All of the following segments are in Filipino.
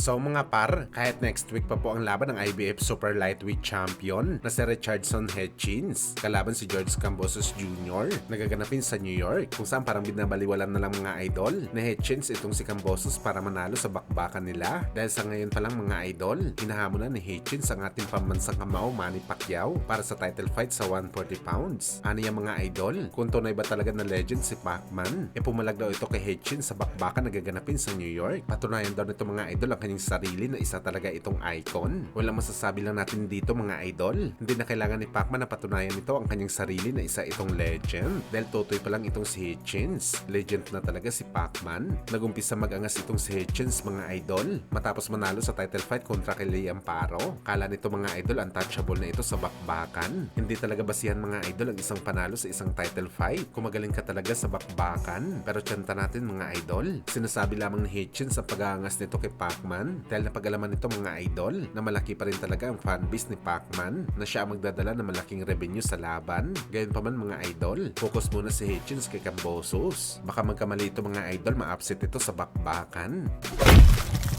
So mga par, kahit next week pa po ang laban ng IBF Super Lightweight Champion na si Richardson Hitchins kalaban si George Kambosos Jr. nagaganapin sa New York, kung saan parang binabaliwalan na lang mga idol na Hitchins itong si Kambosos para manalo sa bakbakan nila. Dahil sa ngayon pa lang mga idol, hinahamon na ni Hitchins ang ating pambansang kamao Manny Pacquiao para sa title fight sa 140 pounds. Ano yung mga idol? Kung tunay ba talaga na legend si Pacman, pumalag daw ito kay Hitchins sa bakbakan na gaganapin sa New York. Patunayan daw nito mga idol ang kanyang sarili na isa talaga itong icon. Walang masasabi lang natin dito mga idol. Hindi na kailangan ni Pacman na patunayan nito ang kanyang sarili na isa itong legend. Dahil tutoy pa lang itong si Hitchins. Legend na talaga si Pacman. Nagumpisa mag-angas itong si Hitchins mga idol matapos manalo sa title fight kontra kay Liam Paro. Kala nito mga idol untouchable na ito sa bakbakan. Hindi talaga basihan mga idol ang isang panalo sa isang title fight. Kung magaling ka talaga sa bakbakan. Pero tiyanta natin mga idol. Sinasabi lamang ni Hitchins ang pag-aangas nito kay Pacman dahil napag-alaman nito mga idol na malaki pa rin talaga ang fanbase ni Pacman na siya ang magdadala ng malaking revenue sa laban. Gayon pa man mga idol, focus muna si Hitchins kay Kambosos. Baka magkamali ito mga idol, ma-upset ito sa bakbakan.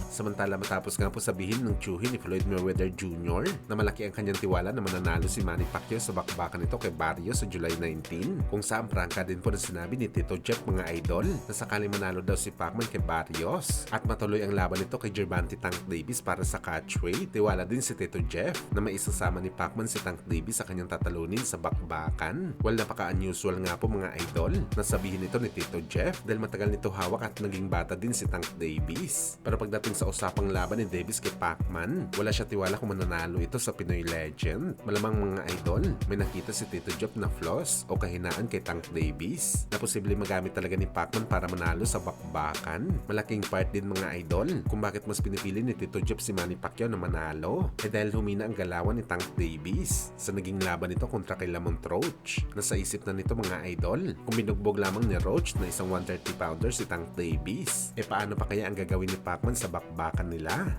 Samantala matapos nga po sabihin ng tiyuhin ni Floyd Mayweather Jr. na malaki ang kanyang tiwala na mananalo si Manny Pacquiao sa bakbakan nito kay Barrios sa July 19, kung saan prangka din po na sinabi ni Tito Jeff mga idol na sakaling manalo daw si Pacman kay Barrios at matuloy ang laban nito kay Gervonta Tank Davis para sa catchweight. Tiwala din si Tito Jeff na may isasama ni Pacman si Tank Davis sa kanyang tatalunin sa bakbakan. Well, napaka-unusual nga po mga idol na sabihin ito ni Tito Jeff dahil matagal nito hawak at naging bata din si Tank Davis. Pero pagdating sa usapang laban ni Davis kay Pacman, wala siya tiwala kung mananalo ito sa Pinoy legend. Malamang mga idol, may nakita si Tito Jeff na flaws o kahinaan kay Tank Davis na posible magamit talaga ni Pacman para manalo sa bakbakan. Malaking part din mga idol kung bakit mas pinipili ni Tito Jeff si Manny Pacquiao na manalo dahil humina ang galawan ni Tank Davis sa naging laban nito kontra kay Lamont Roach. Nasa isip na nito mga idol kung binugbog lamang ni Roach na isang 130 pounder si Tank Davis, paano pa kaya ang gagawin ni Pacman sa bakbakan nila?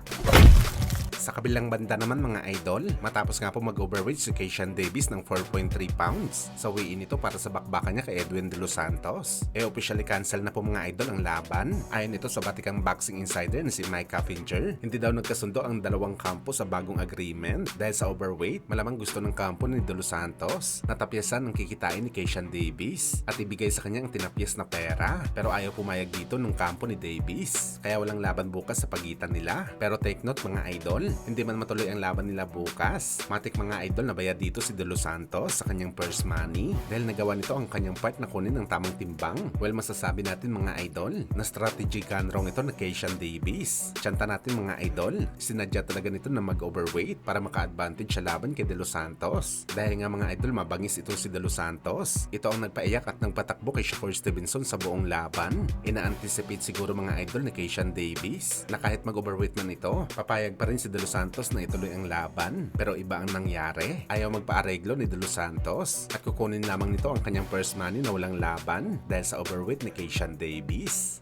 Sa kabilang banda naman mga idol, matapos nga po mag-overweight si Keishan Davis ng 4.3 pounds sa weigh-in nito para sa bakbakan niya kay Edwin De Los Santos, officially cancel na po mga idol ang laban. Ayon ito sa batikang boxing insider na si Mike Caffinger, hindi daw nagkasundo ang dalawang kampo sa bagong agreement dahil sa overweight. Malamang gusto ng kampo ni De Los Santos na tapyasan ang kikitain ni Keishan Davis at ibigay sa kanya ang tinapyas na pera, pero ayaw pumayag dito ng kampo ni Davis, kaya walang laban bukas sa pagitan nila. Pero take note mga idol, hindi man matuloy ang laban nila bukas, matik mga idol na bayad dito si De Los Santos sa kanyang purse money dahil nagawa nito ang kanyang part na kunin ng tamang timbang. Well, masasabi natin mga idol na strategy gone wrong ito na Keishan Davis. Tiyanta natin mga idol, sinadya talaga nito na mag-overweight para maka-advantage sa laban kay De Los Santos. Dahil nga mga idol, mabangis itong si De Los Santos. Ito ang nagpaiyak at nagpatakbo kay Shakur Stevenson sa buong laban. Ina-anticipate siguro mga idol ni Keishan Davis na kahit mag-overweight man ito, papayag pa rin si De Los Santos na ituloy ang laban. Pero iba ang nangyari. Ayaw magpa-areglo ni De Los Santos at kukunin lamang nito ang kanyang purse money na walang laban dahil sa overweight ni Keishan Davis.